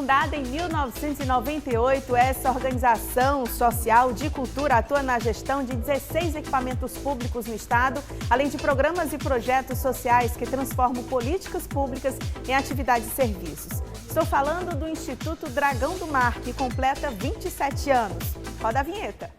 Fundada em 1998, essa organização social de cultura atua na gestão de 16 equipamentos públicos no estado, além de programas e projetos sociais que transformam políticas públicas em atividades e serviços. Estou falando do Instituto Dragão do Mar, que completa 27 anos. Roda a vinheta.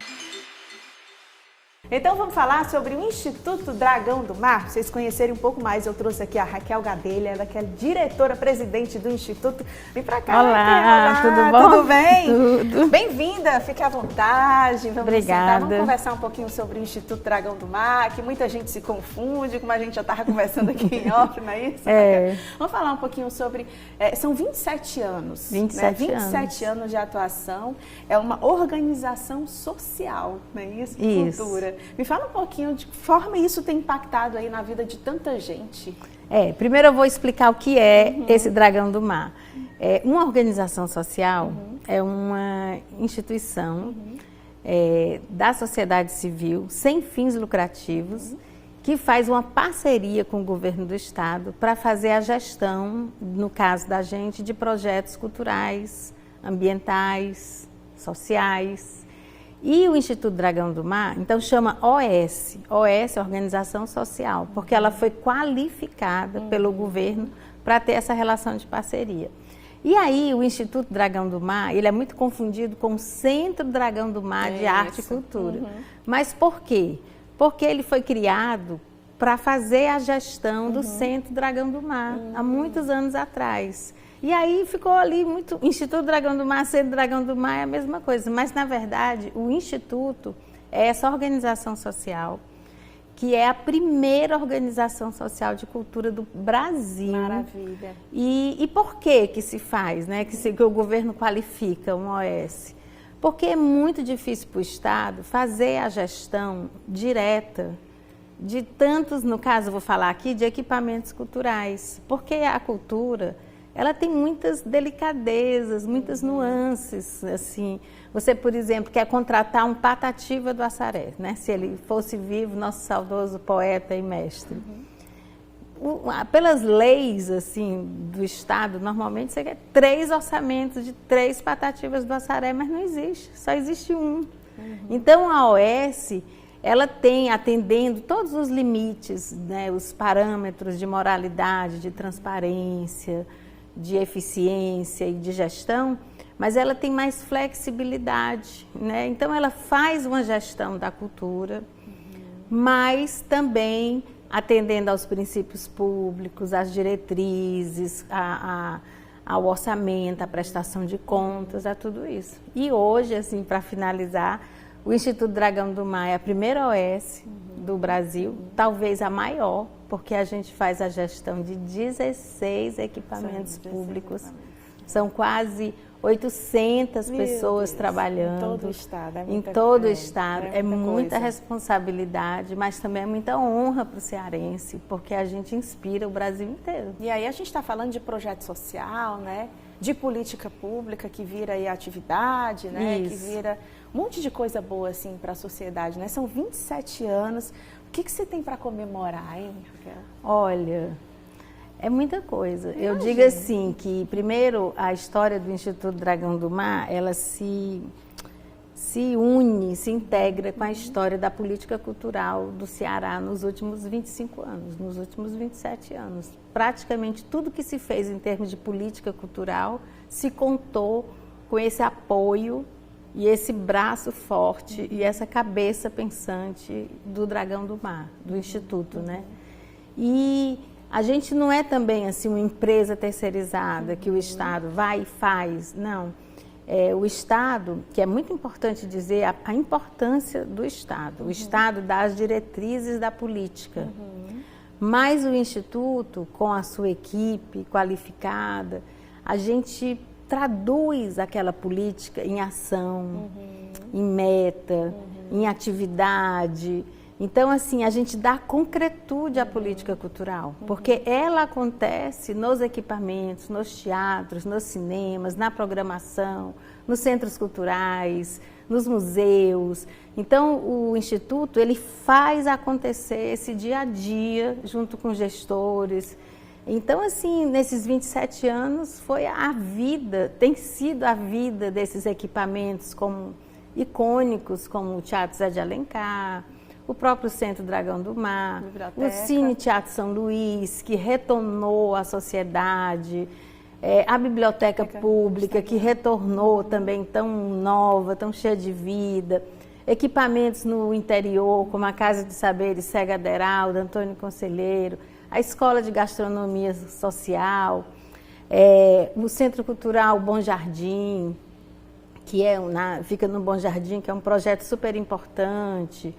Então vamos falar sobre o Instituto Dragão do Mar. Para vocês conhecerem um pouco mais, eu trouxe aqui a Raquel Gadelha, ela que é diretora-presidente do Instituto. Vem pra cá, Olá, Raquel. Tudo bom? Tudo bem? Tudo. Bem-vinda, fique à vontade. Vamos Obrigada. sentar, vamos conversar um pouquinho sobre o Instituto Dragão do Mar, que muita gente se confunde, como a gente já estava conversando aqui em off, não é isso? É. Vamos falar um pouquinho sobre... são 27 anos. 27 anos de atuação. É uma organização social, não é isso? Isso. Cultura. Me fala um pouquinho de que forma isso tem impactado aí na vida de tanta gente. Primeiro eu vou explicar o que é esse Dragão do Mar. Uma organização social é uma instituição da sociedade civil, sem fins lucrativos, que faz uma parceria com o governo do estado para fazer a gestão, no caso da gente, de projetos culturais, ambientais, sociais. E o Instituto Dragão do Mar, então chama OS, Organização Social, porque ela foi qualificada pelo governo para ter essa relação de parceria. E aí o Instituto Dragão do Mar, ele é muito confundido com o Centro Dragão do Mar de Arte e Cultura. Mas por quê? Porque ele foi criado para fazer a gestão do Centro Dragão do Mar, há muitos anos atrás. E aí ficou ali muito... Instituto Dragão do Mar, Centro Dragão do Mar é a mesma coisa. Mas, na verdade, o Instituto é essa organização social, que é a primeira organização social de cultura do Brasil. Maravilha. E por que se faz, né? Que o governo qualifica um OS? Porque é muito difícil para o Estado fazer a gestão direta de tantos, no caso, vou falar aqui, de equipamentos culturais. Porque a cultura... ela tem muitas delicadezas, muitas nuances, assim. Você, por exemplo, quer contratar um Patativa do Assaré, né? Se ele fosse vivo, nosso saudoso poeta e mestre. Pelas leis, assim, do Estado, normalmente você quer 3 orçamentos de 3 Patativas do Assaré, mas não existe, só existe um. Então, a OS, ela tem, atendendo todos os limites, né? Os parâmetros de moralidade, de transparência, de eficiência e de gestão, mas ela tem mais flexibilidade, né? Então ela faz uma gestão da cultura, mas também atendendo aos princípios públicos, às diretrizes, ao orçamento, à prestação de contas, a tudo isso. E hoje, assim, para finalizar, o Instituto Dragão do Mar é a primeira OS do Brasil, talvez a maior, porque a gente faz a gestão de 16 equipamentos públicos. São quase 800 pessoas trabalhando. Em todo o estado. Em todo o estado. É muita responsabilidade, mas também é muita honra para o cearense, porque a gente inspira o Brasil inteiro. E aí a gente está falando de projeto social, né? De política pública que vira aí atividade, né? Isso. Que vira um monte de coisa boa assim para a sociedade, né? São 27 anos. O que você tem para comemorar, hein, Raquel? Olha, é muita coisa. Eu digo assim que, primeiro, a história do Instituto Dragão do Mar, ela se une, se integra com a história da política cultural do Ceará nos últimos 25 anos, nos últimos 27 anos. Praticamente tudo que se fez em termos de política cultural se contou com esse apoio e esse braço forte e essa cabeça pensante do Dragão do Mar, do Instituto, né? E a gente não é também assim uma empresa terceirizada que o Estado vai e faz, não. O Estado, que é muito importante dizer a importância do Estado. O Estado dá as diretrizes da política. Mas o Instituto, com a sua equipe qualificada, a gente traduz aquela política em ação, em meta, em atividade. Então, assim, a gente dá concretude à política cultural, porque ela acontece nos equipamentos, nos teatros, nos cinemas, na programação, nos centros culturais, nos museus. Então, o Instituto, ele faz acontecer esse dia a dia, junto com gestores, Então, assim, nesses 27 anos foi a vida, tem sido a vida desses equipamentos como icônicos, como o Teatro Zé de Alencar, o próprio Centro Dragão do Mar, Biblioteca. O Cine Teatro São Luís, que retornou à sociedade, a Biblioteca Pública, que retornou também tão nova, tão cheia de vida, equipamentos no interior, como a Casa de Saberes Cega Aderaldo, Antônio Conselheiro, a Escola de Gastronomia Social, o Centro Cultural Bom Jardim, que fica no Bom Jardim, que é um projeto super importante,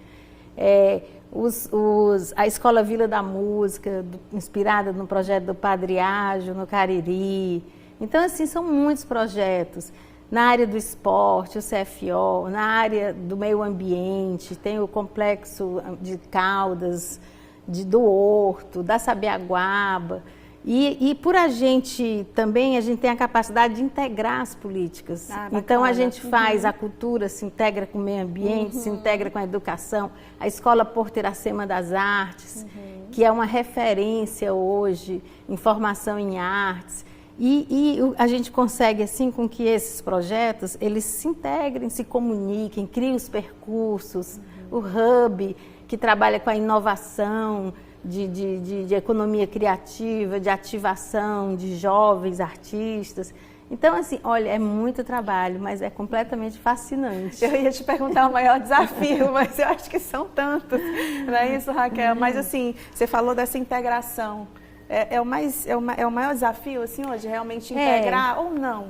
a Escola Vila da Música, inspirada no projeto do Padre Ágio, no Cariri. Então, assim, são muitos projetos. Na área do esporte, o CFO, na área do meio ambiente, tem o Complexo de Caldas, do Horto, da Sabiaguaba. E por a gente também, a gente tem a capacidade de integrar as políticas. Então, a gente faz, a cultura se integra com o meio ambiente, se integra com a educação. A Escola Porto Iracema das Artes, que é uma referência hoje em formação em artes. E a gente consegue, assim, com que esses projetos, eles se integrem, se comuniquem, criem os percursos. O Hub, que trabalha com a inovação, de economia criativa, de ativação de jovens artistas. Então, assim, olha, é muito trabalho, mas é completamente fascinante. Eu ia te perguntar o maior desafio, mas eu acho que são tantos, não é isso, Raquel? Mas, assim, você falou dessa integração. É o maior desafio, assim, hoje, realmente integrar ou não?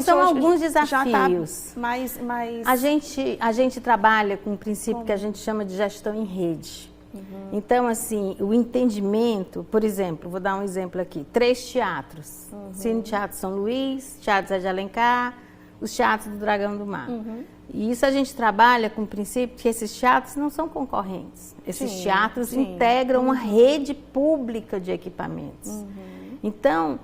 São alguns desafios. Já tá mais... A gente trabalha com um princípio que a gente chama de gestão em rede. Então, assim, o entendimento, por exemplo, vou dar um exemplo aqui, 3 teatros, Cine Teatro São Luís, Teatro Zé de Alencar, os teatros do Dragão do Mar. E isso a gente trabalha com o princípio que esses teatros não são concorrentes. Esses teatros integram uma rede pública de equipamentos. Então,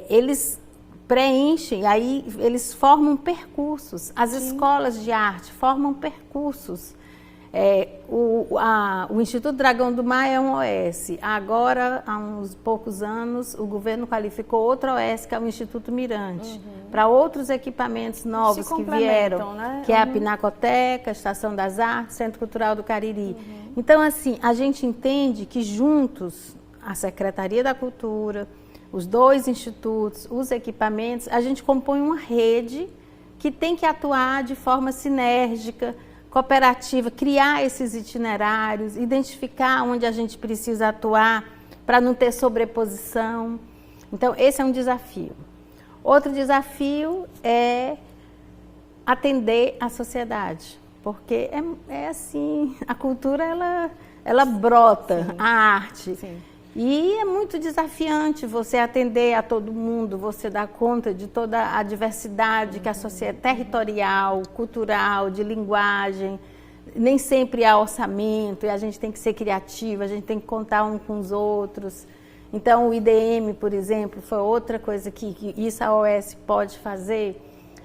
eles preenchem, aí eles formam percursos. As escolas de arte formam percursos. O Instituto Dragão do Mar é um OS. Agora, há uns poucos anos, o governo qualificou outro OS, que é o Instituto Mirante, para outros equipamentos novos que vieram, né? Que é a Pinacoteca, a Estação das Artes, Centro Cultural do Cariri. Então, assim, a gente entende que juntos, a Secretaria da Cultura, os 2 institutos, os equipamentos, a gente compõe uma rede que tem que atuar de forma sinérgica, cooperativa, criar esses itinerários, identificar onde a gente precisa atuar para não ter sobreposição. Então, esse é um desafio. Outro desafio é atender a sociedade, porque é assim, a cultura ela brota, a arte. E é muito desafiante você atender a todo mundo, você dar conta de toda a diversidade que a sociedade territorial, cultural, de linguagem. Nem sempre há orçamento e a gente tem que ser criativa, a gente tem que contar um com os outros. Então, o IDM, por exemplo, foi outra coisa que isso a OS pode fazer.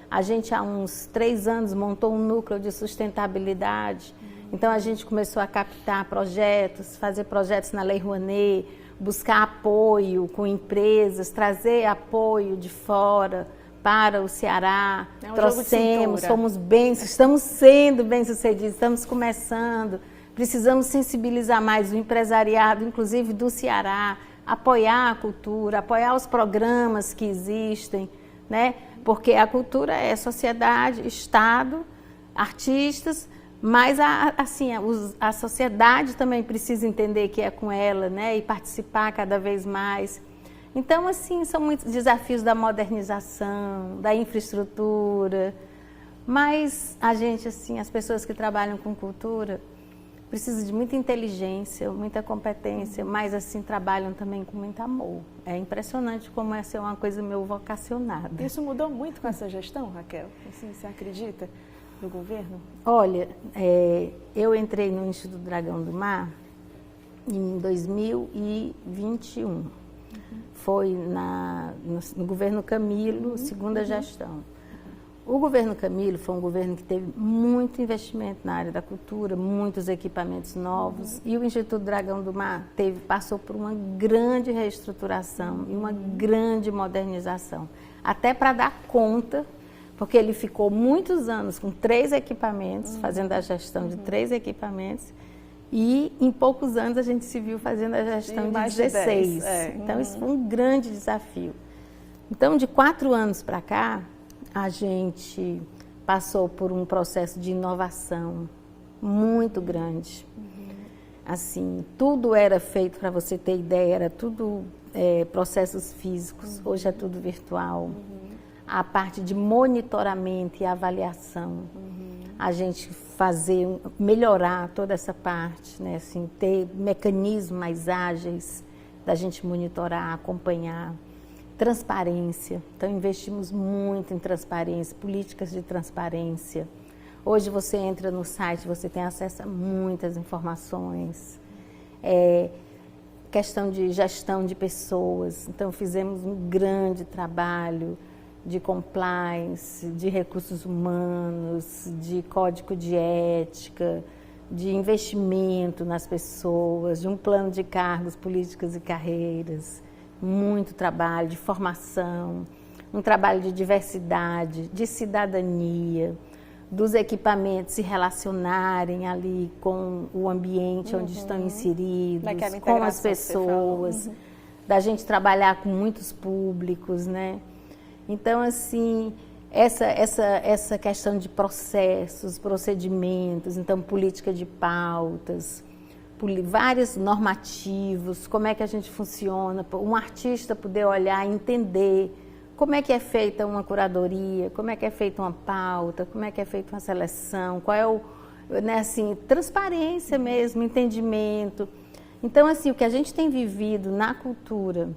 A gente, há uns 3 anos, montou um núcleo de sustentabilidade. Então, a gente começou a captar projetos, fazer projetos na Lei Rouanet, buscar apoio com empresas, trazer apoio de fora para o Ceará. Trouxemos, estamos sendo bem-sucedidos, estamos começando. Precisamos sensibilizar mais o empresariado, inclusive do Ceará, apoiar a cultura, apoiar os programas que existem, né? Porque a cultura é sociedade, Estado, artistas, mas a sociedade também precisa entender que é com ela, né? E participar cada vez mais. Então, assim, são muitos desafios da modernização, da infraestrutura. Mas a gente, assim, as pessoas que trabalham com cultura precisam de muita inteligência, muita competência, mas, assim, trabalham também com muito amor. É impressionante como essa é uma coisa meio vocacionada. Isso mudou muito com essa gestão, Raquel? Assim, você acredita? Do governo? Olha, eu entrei no Instituto Dragão do Mar em 2021. Foi no governo Camilo, segunda gestão. O governo Camilo foi um governo que teve muito investimento na área da cultura, muitos equipamentos novos, e o Instituto Dragão do Mar passou por uma grande reestruturação e uma grande modernização, até para dar conta, porque ele ficou muitos anos com 3 equipamentos, fazendo a gestão de 3 equipamentos, e em poucos anos a gente se viu fazendo a gestão de 16. Então isso foi um grande desafio. Então, de 4 anos para cá, a gente passou por um processo de inovação muito grande. Assim, tudo era feito, para você ter ideia, era tudo processos físicos, hoje é tudo virtual. A parte de monitoramento e avaliação, a gente melhorar toda essa parte, né? Assim, ter mecanismos mais ágeis da gente monitorar, acompanhar. Transparência, então investimos muito em transparência, políticas de transparência. Hoje você entra no site, você tem acesso a muitas informações. Questão de gestão de pessoas, então fizemos um grande trabalho de compliance, de recursos humanos, de código de ética, de investimento nas pessoas, de um plano de cargos, políticas e carreiras. Muito trabalho de formação, um trabalho de diversidade, de cidadania, dos equipamentos se relacionarem ali com o ambiente onde estão inseridos, com as pessoas, da gente trabalhar com muitos públicos, né? Então, assim, essa questão de processos, procedimentos, então política de pautas, vários normativos, como é que a gente funciona, um artista poder olhar e entender como é que é feita uma curadoria, como é que é feita uma pauta, como é que é feita uma seleção, qual é né, assim, transparência mesmo, entendimento. Então, assim, o que a gente tem vivido na cultura,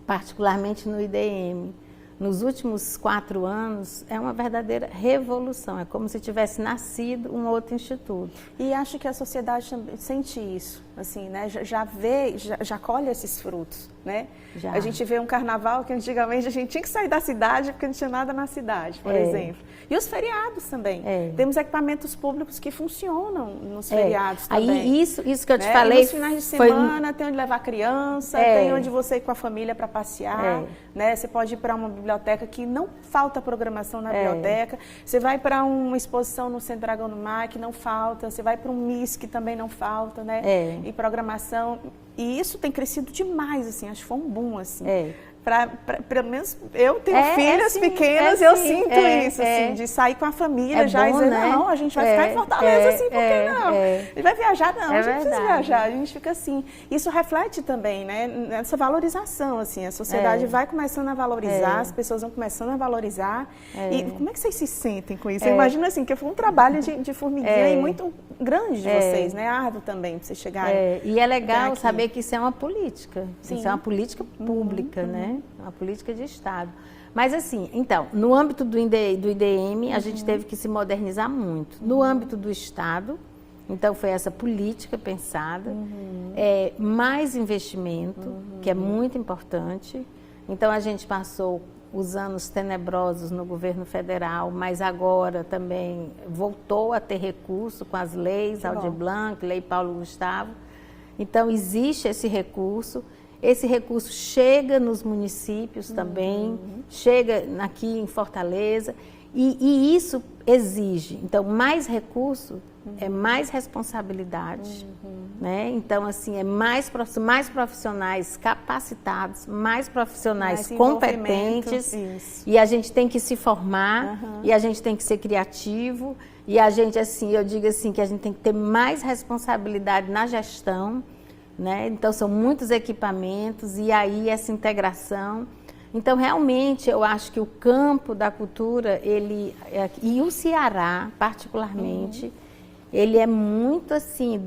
particularmente no IDM, nos últimos 4 anos, é uma verdadeira revolução. É como se tivesse nascido um outro instituto. E acho que a sociedade sente isso, assim, né? Já colhe esses frutos, né? Já. A gente vê um carnaval que antigamente a gente tinha que sair da cidade porque não tinha nada na cidade, por exemplo. E os feriados também. Temos equipamentos públicos que funcionam nos feriados também. Aí isso que eu te falei. E nos finais de semana tem onde levar a criança, tem onde você ir com a família para passear, né? Você pode ir para uma biblioteca que não falta programação na biblioteca. Você vai para uma exposição no Centro Dragão do Mar que não falta. Você vai para um MIS que também não falta, né? E programação. E isso tem crescido demais, assim. Acho que foi um boom, assim. Pelo menos eu tenho filhas pequenas e eu sinto isso, assim, de sair com a família já e dizer, né? Não, a gente vai ficar em Fortaleza, assim, por que não? A gente vai viajar, não, a gente precisa viajar, a gente fica assim. Isso reflete também, né, nessa valorização, assim, a sociedade vai começando a valorizar, as pessoas vão começando a valorizar. E como é que vocês se sentem com isso? Eu imagino, assim, que foi um trabalho de formiguinha e muito grande de vocês, né, árduo também, para vocês chegarem. E é legal saber que isso é uma política, isso é uma política pública, né? Uma política de Estado. Mas assim, então, no âmbito do IDM, a gente teve que se modernizar muito. No âmbito do Estado, então foi essa política pensada, mais investimento, que é muito importante. Então a gente passou os anos tenebrosos no governo federal, mas agora também voltou a ter recurso com as leis, Aldir Blanc, Lei Paulo Gustavo. Então existe esse recurso. Esse recurso chega nos municípios também, chega aqui em Fortaleza, e isso exige, então, mais recurso é mais responsabilidade, né? Então, assim, é mais profissionais capacitados, mais profissionais competentes, e a gente tem que se formar, e a gente tem que ser criativo, e a gente, assim, eu digo assim, que a gente tem que ter mais responsabilidade na gestão, né? Então, são muitos equipamentos e aí essa integração. Então, realmente, eu acho que o campo da cultura, e o Ceará, particularmente, ele é muito assim,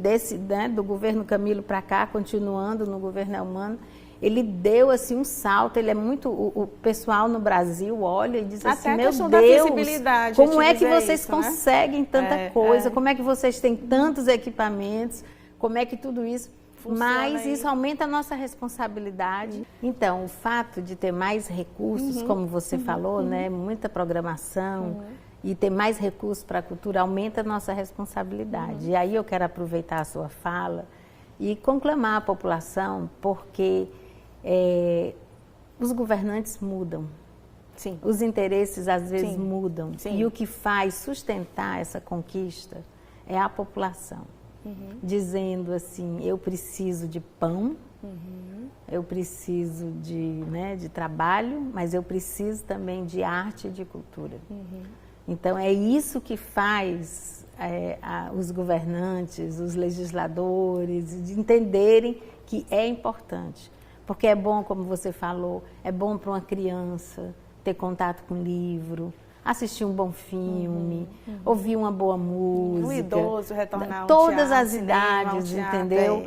né, do governo Camilo para cá, continuando no governo Elmano, ele deu assim um salto, ele é muito, o pessoal no Brasil olha e diz assim, meu Deus, como é que vocês conseguem tanta coisa, como é que vocês têm tantos equipamentos, como é que tudo isso... mas isso aumenta a nossa responsabilidade. Então, o fato de ter mais recursos, como você falou, né, muita programação e ter mais recursos para a cultura aumenta a nossa responsabilidade. E aí eu quero aproveitar a sua fala e conclamar a população, porque os governantes mudam. Sim. Os interesses às vezes mudam. Sim. E o que faz sustentar essa conquista é a população. Dizendo assim, eu preciso de pão, eu preciso de trabalho, mas eu preciso também de arte e de cultura. Então é isso que faz os governantes, os legisladores, de entenderem que é importante. Porque é bom, como você falou, é bom para uma criança ter contato com livro, assistir um bom filme, ouvir uma boa música. Um idoso retornar todas as idades, entendeu?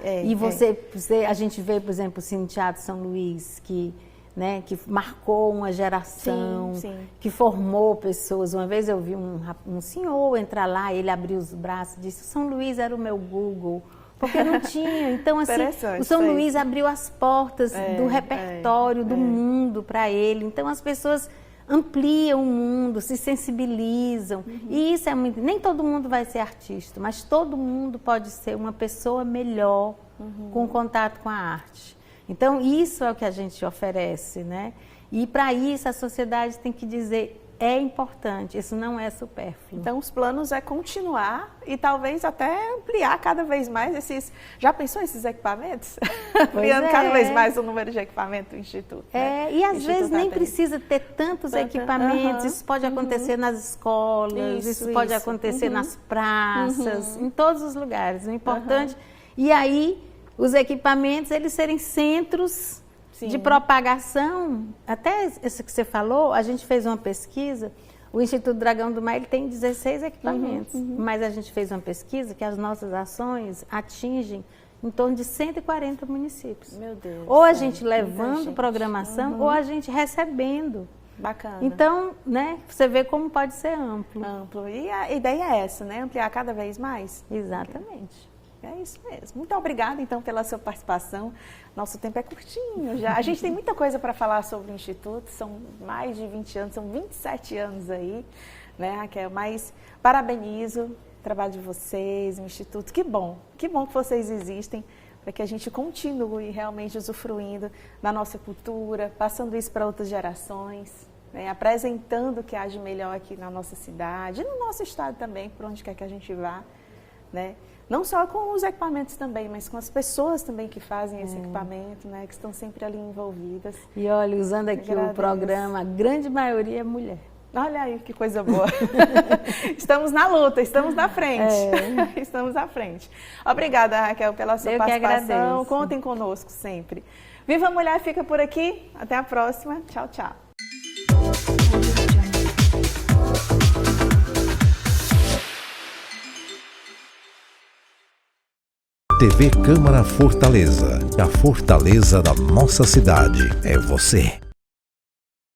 A gente vê, por exemplo, o Cine Teatro São Luís, que marcou uma geração, que formou pessoas. Uma vez eu vi um senhor entrar lá, ele abriu os braços e disse: São Luís era o meu Google. Porque não tinha. Então, assim, o São Luís abriu as portas do repertório, do mundo para ele. Então, as pessoas ampliam o mundo, se sensibilizam. E isso é muito... Nem todo mundo vai ser artista, mas todo mundo pode ser uma pessoa melhor com contato com a arte. Então, isso é o que a gente oferece, né? E para isso a sociedade tem que dizer: é importante, isso não é supérfluo. Então, os planos é continuar e talvez até ampliar cada vez mais esses... Já pensou esses equipamentos? Ampliando cada vez mais o número de equipamentos do Instituto. E às vezes nem precisa ter tantos equipamentos. Isso pode acontecer nas escolas, isso pode acontecer nas praças, em todos os lugares. O importante... E aí, os equipamentos, eles serem centros de propagação. Até isso que você falou, a gente fez uma pesquisa, o Instituto Dragão do Mar ele tem 16 equipamentos, mas a gente fez uma pesquisa que as nossas ações atingem em torno de 140 municípios. Meu Deus. Ou a gente levando programação, ou a gente recebendo. Bacana. Então, né, você vê como pode ser amplo. Amplo. E a ideia é essa, né? Ampliar cada vez mais. Exatamente. É isso mesmo. Muito obrigada, então, pela sua participação. Nosso tempo é curtinho já. A gente tem muita coisa para falar sobre o Instituto. São mais de 20 anos, são 27 anos aí, né, Raquel? Mas parabenizo o trabalho de vocês, o Instituto. Que bom que vocês existem, para que a gente continue realmente usufruindo da nossa cultura, passando isso para outras gerações, né, apresentando o que há de melhor aqui na nossa cidade, e no nosso estado também, por onde quer que a gente vá, né? Não só com os equipamentos também, mas com as pessoas também que fazem esse equipamento, né? Que estão sempre ali envolvidas. E olha, usando aqui o programa, a grande maioria é mulher. Olha aí, que coisa boa. Estamos na luta, estamos na frente. Estamos à frente. Obrigada, Raquel, pela sua participação. Contem conosco sempre. Viva a Mulher fica por aqui. Até a próxima. Tchau, tchau. TV Câmara Fortaleza. A fortaleza da nossa cidade é você.